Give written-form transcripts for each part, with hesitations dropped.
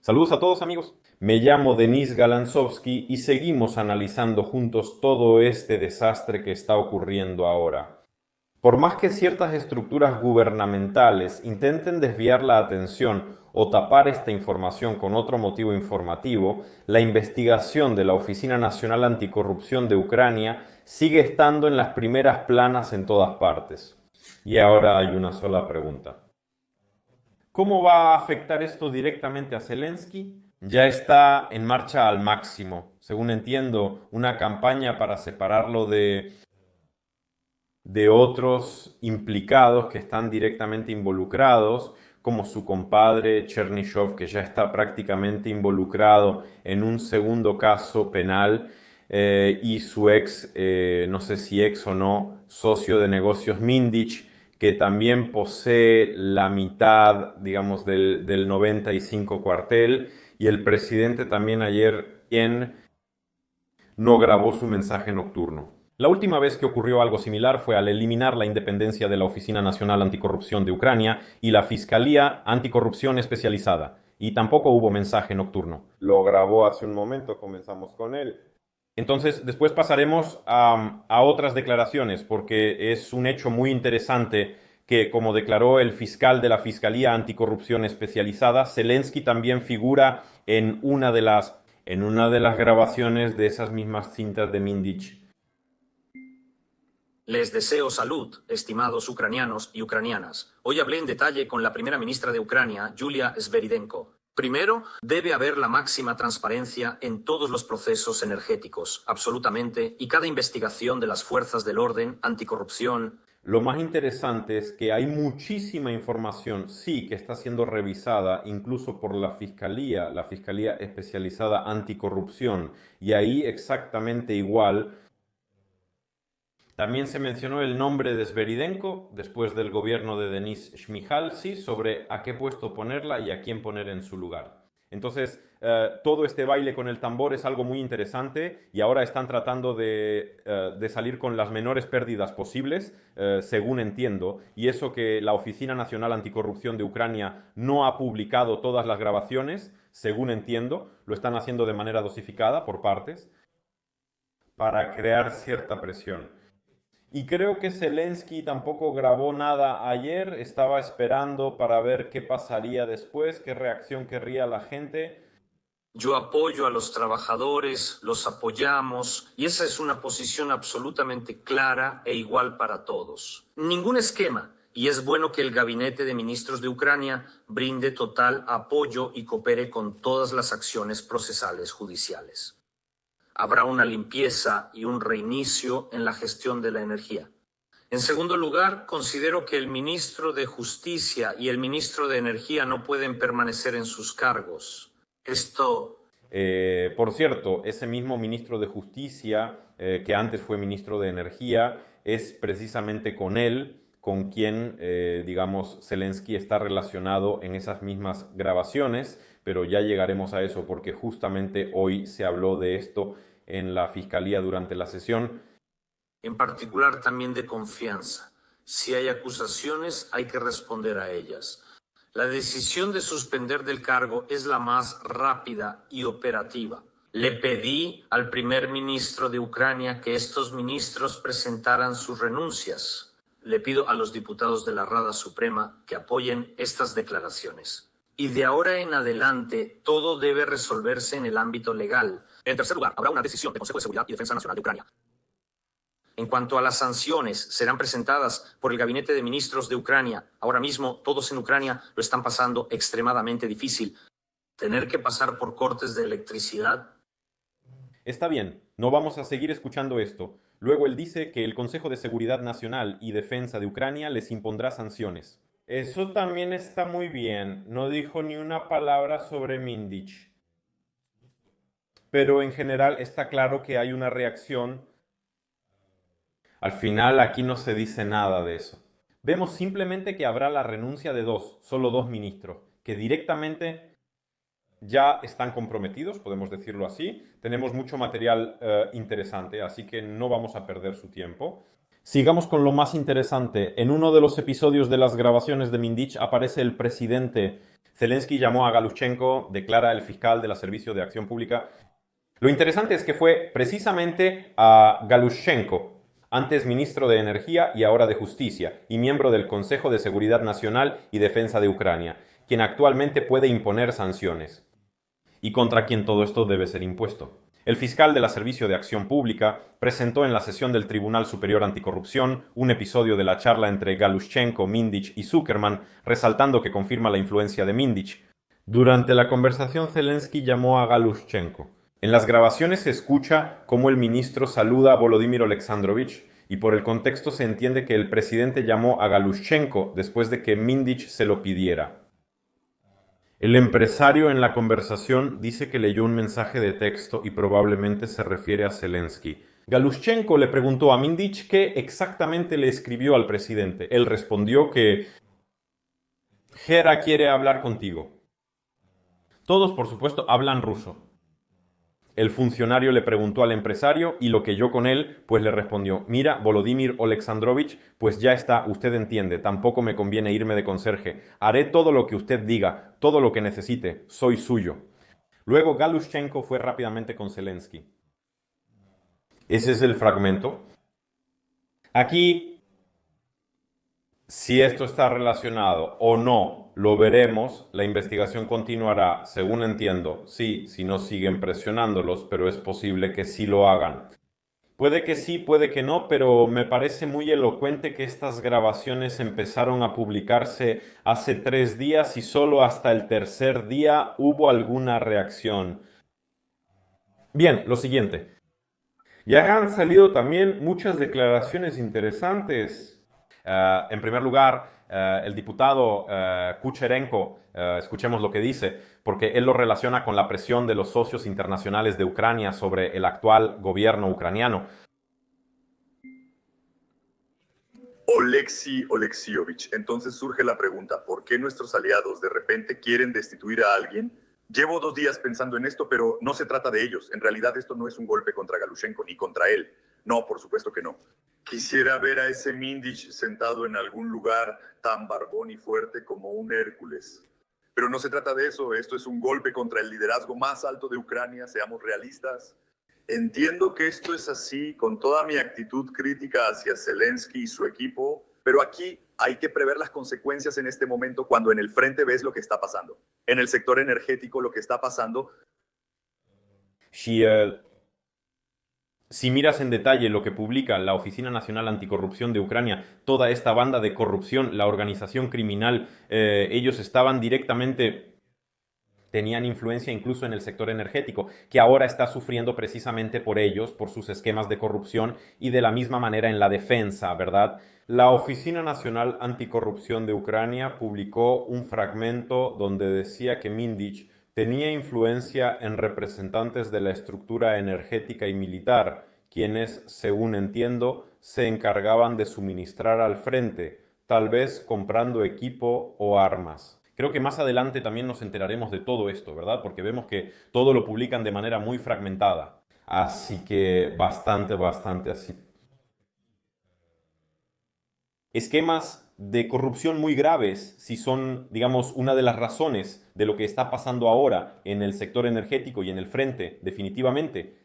Saludos a todos amigos. Me llamo Denis Galanzowski y seguimos analizando juntos todo este desastre que está ocurriendo ahora. Por más que ciertas estructuras gubernamentales intenten desviar la atención o tapar esta información con otro motivo informativo, la investigación de la Oficina Nacional Anticorrupción de Ucrania sigue estando en las primeras planas en todas partes. Y ahora hay una sola pregunta. ¿Cómo va a afectar esto directamente a Zelensky? Ya está en marcha al máximo. Según entiendo, una campaña para separarlo de otros implicados que están directamente involucrados, como su compadre Chernyshov, que ya está prácticamente involucrado en un segundo caso penal, y su ex, no sé si ex o no, socio de negocios Mindich, que también posee la mitad, digamos, del 95 cuartel, y el presidente también ayer, quien no grabó su mensaje nocturno. La última vez que ocurrió algo similar fue al eliminar la independencia de la Oficina Nacional Anticorrupción de Ucrania y la Fiscalía Anticorrupción Especializada, y tampoco hubo mensaje nocturno. Lo grabó hace un momento, comenzamos con él. Entonces, después pasaremos a otras declaraciones, porque es un hecho muy interesante que, como declaró el fiscal de la Fiscalía Anticorrupción Especializada, Zelensky también figura en una de las grabaciones de esas mismas cintas de Mindich. Les deseo salud, estimados ucranianos y ucranianas. Hoy hablé en detalle con la primera ministra de Ucrania, Yulia Sviridenko. Primero, debe haber la máxima transparencia en todos los procesos energéticos, absolutamente, y cada investigación de las fuerzas del orden, anticorrupción. Lo más interesante es que hay muchísima información, sí, que está siendo revisada incluso por la Fiscalía Especializada Anticorrupción, y ahí exactamente igual. También se mencionó el nombre de Sveridenko después del gobierno de Denis Shmihalsi sobre a qué puesto ponerla y a quién poner en su lugar. Entonces, todo este baile con el tambor es algo muy interesante y ahora están tratando de salir con las menores pérdidas posibles, según entiendo, y eso que la Oficina Nacional Anticorrupción de Ucrania no ha publicado todas las grabaciones, según entiendo, lo están haciendo de manera dosificada por partes para crear cierta presión. Y creo que Zelensky tampoco grabó nada ayer, estaba esperando para ver qué pasaría después, qué reacción querría la gente. Yo apoyo a los trabajadores, los apoyamos, y esa es una posición absolutamente clara e igual para todos. Ningún esquema, y es bueno que el gabinete de ministros de Ucrania brinde total apoyo y coopere con todas las acciones procesales judiciales. Habrá una limpieza y un reinicio en la gestión de la energía. En segundo lugar, considero que el ministro de Justicia y el ministro de Energía no pueden permanecer en sus cargos. Por cierto, ese mismo ministro de Justicia, que antes fue ministro de Energía, es precisamente con él con quien, digamos, Zelensky está relacionado en esas mismas grabaciones, pero ya llegaremos a eso porque justamente hoy se habló de esto en la Fiscalía durante la sesión. En particular también de confianza. Si hay acusaciones, hay que responder a ellas. La decisión de suspender del cargo es la más rápida y operativa. Le pedí al primer ministro de Ucrania que estos ministros presentaran sus renuncias. Le pido a los diputados de la Rada Suprema que apoyen estas declaraciones. Y de ahora en adelante, todo debe resolverse en el ámbito legal. En tercer lugar, habrá una decisión del Consejo de Seguridad y Defensa Nacional de Ucrania. En cuanto a las sanciones, serán presentadas por el Gabinete de Ministros de Ucrania. Ahora mismo, todos en Ucrania lo están pasando extremadamente difícil. Tener que pasar por cortes de electricidad. Está bien, no vamos a seguir escuchando esto. Luego él dice que el Consejo de Seguridad Nacional y Defensa de Ucrania les impondrá sanciones. Eso también está muy bien. No dijo ni una palabra sobre Mindich. Pero en general está claro que hay una reacción. Al final aquí no se dice nada de eso. Vemos simplemente que habrá la renuncia de solo dos ministros, que directamente ya están comprometidos, podemos decirlo así. Tenemos mucho material interesante, así que no vamos a perder su tiempo. Sigamos con lo más interesante. En uno de los episodios de las grabaciones de Mindich aparece el presidente. Zelensky llamó a Galushchenko, declara el fiscal del Servicio de Acción Pública. Lo interesante es que fue precisamente a Galushchenko, antes ministro de Energía y ahora de Justicia, y miembro del Consejo de Seguridad Nacional y Defensa de Ucrania, quien actualmente puede imponer sanciones, y contra quien todo esto debe ser impuesto. El fiscal del Servicio de Acción Pública presentó en la sesión del Tribunal Superior Anticorrupción un episodio de la charla entre Galushchenko, Mindich y Zuckerman, resaltando que confirma la influencia de Mindich. Durante la conversación, Zelensky llamó a Galushchenko. En las grabaciones se escucha cómo el ministro saluda a Volodymyr Alexandrovich y por el contexto se entiende que el presidente llamó a Galushchenko después de que Mindich se lo pidiera. El empresario en la conversación dice que leyó un mensaje de texto y probablemente se refiere a Zelensky. Galushchenko le preguntó a Mindich qué exactamente le escribió al presidente. Él respondió que Gera quiere hablar contigo. Todos, por supuesto, hablan ruso. El funcionario le preguntó al empresario y lo que yo con él, pues le respondió, mira, Volodymyr Alexandrovich, pues ya está, usted entiende, tampoco me conviene irme de conserje. Haré todo lo que usted diga, todo lo que necesite, soy suyo. Luego Galushchenko fue rápidamente con Zelensky. Ese es el fragmento. Aquí, si esto está relacionado o no, lo veremos. La investigación continuará, según entiendo. Sí, si no siguen presionándolos, pero es posible que sí lo hagan. Puede que sí, puede que no, pero me parece muy elocuente que estas grabaciones empezaron a publicarse hace 3 días y solo hasta el tercer día hubo alguna reacción. Bien, lo siguiente. Ya han salido también muchas declaraciones interesantes. En primer lugar, el diputado Kucherenko, escuchemos lo que dice, porque él lo relaciona con la presión de los socios internacionales de Ucrania sobre el actual gobierno ucraniano. Oleksiy Oleksievich, entonces surge la pregunta, ¿por qué nuestros aliados de repente quieren destituir a alguien? Llevo 2 días pensando en esto, pero no se trata de ellos. En realidad esto no es un golpe contra Galushchenko ni contra él. No, por supuesto que no. Quisiera ver a ese Mindich sentado en algún lugar tan barbón y fuerte como un Hércules. Pero no se trata de eso. Esto es un golpe contra el liderazgo más alto de Ucrania. Seamos realistas. Entiendo que esto es así con toda mi actitud crítica hacia Zelensky y su equipo, pero aquí hay que prever las consecuencias en este momento cuando en el frente ves lo que está pasando. En el sector energético lo que está pasando. Si miras en detalle lo que publica la Oficina Nacional Anticorrupción de Ucrania, toda esta banda de corrupción, la organización criminal, ellos estaban directamente, tenían influencia incluso en el sector energético, que ahora está sufriendo precisamente por ellos, por sus esquemas de corrupción y de la misma manera en la defensa, ¿verdad? La Oficina Nacional Anticorrupción de Ucrania publicó un fragmento donde decía que Mindich tenía influencia en representantes de la estructura energética y militar, quienes, según entiendo, se encargaban de suministrar al frente, tal vez comprando equipo o armas. Creo que más adelante también nos enteraremos de todo esto, ¿verdad? Porque vemos que todo lo publican de manera muy fragmentada. Así que bastante así. Esquemas de corrupción muy graves, si son, digamos, una de las razones de lo que está pasando ahora en el sector energético y en el frente, definitivamente.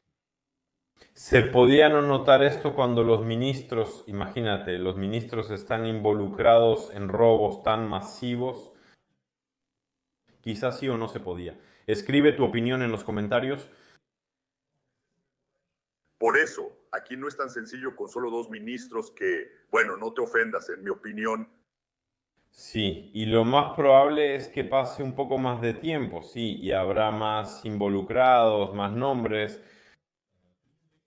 Se podía no notar esto cuando los ministros, imagínate, los ministros están involucrados en robos tan masivos. Quizás sí o no se podía. Escribe tu opinión en los comentarios. Por eso, aquí no es tan sencillo con solo 2 ministros que, bueno, no te ofendas, en mi opinión. Sí, y lo más probable es que pase un poco más de tiempo, sí, y habrá más involucrados, más nombres.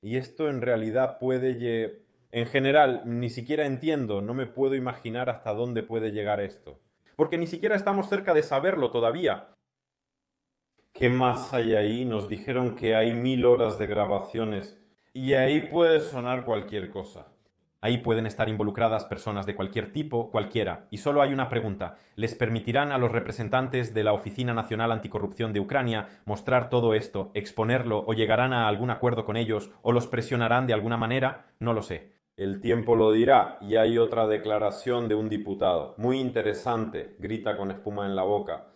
Y esto en realidad puede... En general, ni siquiera entiendo, no me puedo imaginar hasta dónde puede llegar esto. Porque ni siquiera estamos cerca de saberlo todavía. ¿Qué más hay ahí? Nos dijeron que hay 1000 horas de grabaciones. Y ahí puede sonar cualquier cosa. Ahí pueden estar involucradas personas de cualquier tipo, cualquiera. Y solo hay una pregunta. ¿Les permitirán a los representantes de la Oficina Nacional Anticorrupción de Ucrania mostrar todo esto, exponerlo o llegarán a algún acuerdo con ellos o los presionarán de alguna manera? No lo sé. El tiempo lo dirá. Y hay otra declaración de un diputado. Muy interesante, grita con espuma en la boca.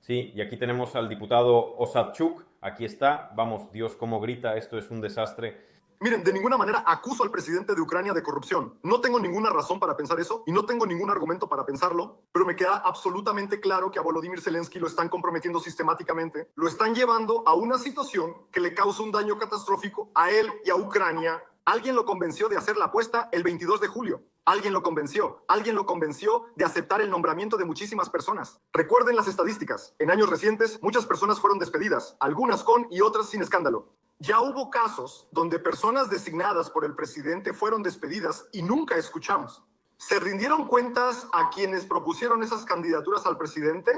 Sí, y aquí tenemos al diputado Osatchuk. Aquí está. Vamos, Dios, cómo grita. Esto es un desastre. Miren, de ninguna manera acuso al presidente de Ucrania de corrupción. No tengo ninguna razón para pensar eso y no tengo ningún argumento para pensarlo, pero me queda absolutamente claro que a Volodymyr Zelensky lo están comprometiendo sistemáticamente. Lo están llevando a una situación que le causa un daño catastrófico a él y a Ucrania. Alguien lo convenció de hacer la apuesta el 22 de julio. Alguien lo convenció de aceptar el nombramiento de muchísimas personas. Recuerden las estadísticas. En años recientes, muchas personas fueron despedidas, algunas con y otras sin escándalo. Ya hubo casos donde personas designadas por el presidente fueron despedidas y nunca escuchamos. ¿Se rindieron cuentas a quienes propusieron esas candidaturas al presidente?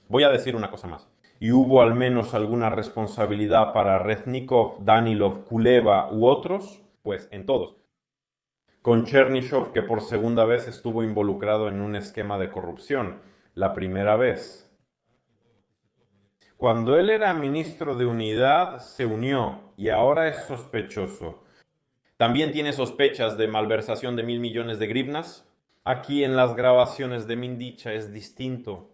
Voy a decir una cosa más. ¿Y hubo al menos alguna responsabilidad para Reznikov, Danilov, Kuleva u otros? Pues en todos. Con Chernyshov, que por segunda vez estuvo involucrado en un esquema de corrupción. La primera vez. Cuando él era ministro de Unidad, se unió y ahora es sospechoso. También tiene sospechas de malversación de 1.000 millones de grivnas. Aquí en las grabaciones de Mindicha es distinto,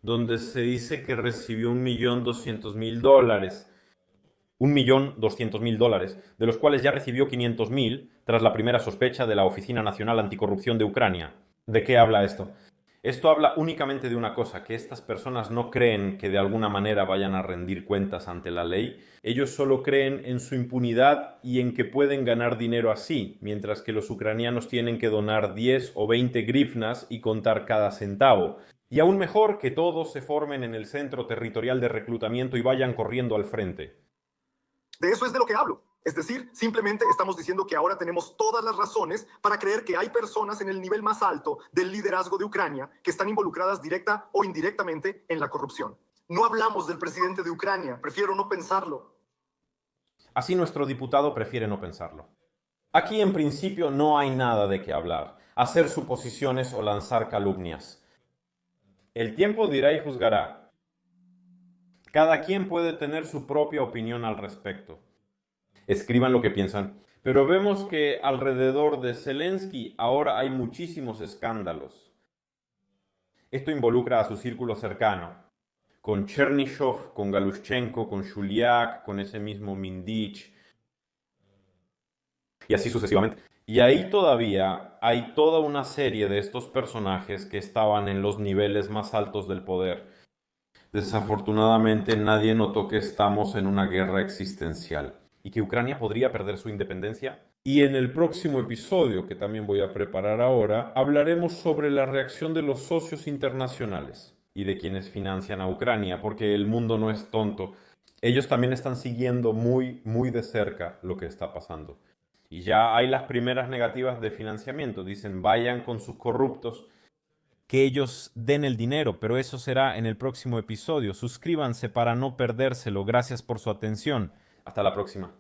donde se dice que recibió $1.200.000. $1.200.000, de los cuales ya recibió 500.000 tras la primera sospecha de la Oficina Nacional Anticorrupción de Ucrania. ¿De qué habla esto? Esto habla únicamente de una cosa, que estas personas no creen que de alguna manera vayan a rendir cuentas ante la ley. Ellos solo creen en su impunidad y en que pueden ganar dinero así, mientras que los ucranianos tienen que donar 10 o 20 grivnas y contar cada centavo. Y aún mejor, que todos se formen en el centro territorial de reclutamiento y vayan corriendo al frente. De eso es de lo que hablo. Es decir, simplemente estamos diciendo que ahora tenemos todas las razones para creer que hay personas en el nivel más alto del liderazgo de Ucrania que están involucradas directa o indirectamente en la corrupción. No hablamos del presidente de Ucrania, prefiero no pensarlo. Así nuestro diputado prefiere no pensarlo. Aquí en principio no hay nada de qué hablar, hacer suposiciones o lanzar calumnias. El tiempo dirá y juzgará. Cada quien puede tener su propia opinión al respecto. Escriban lo que piensan. Pero vemos que alrededor de Zelensky ahora hay muchísimos escándalos. Esto involucra a su círculo cercano, con Chernyshov, con Galushchenko, con Shuliak, con ese mismo Mindich, y así sucesivamente. Y ahí todavía hay toda una serie de estos personajes que estaban en los niveles más altos del poder. Desafortunadamente nadie notó que estamos en una guerra existencial y que Ucrania podría perder su independencia. Y en el próximo episodio, que también voy a preparar ahora, hablaremos sobre la reacción de los socios internacionales y de quienes financian a Ucrania, porque el mundo no es tonto. Ellos también están siguiendo muy de cerca lo que está pasando. Y ya hay las primeras negativas de financiamiento. Dicen, vayan con sus corruptos, que ellos den el dinero, pero eso será en el próximo episodio. Suscríbanse para no perdérselo. Gracias por su atención. Hasta la próxima.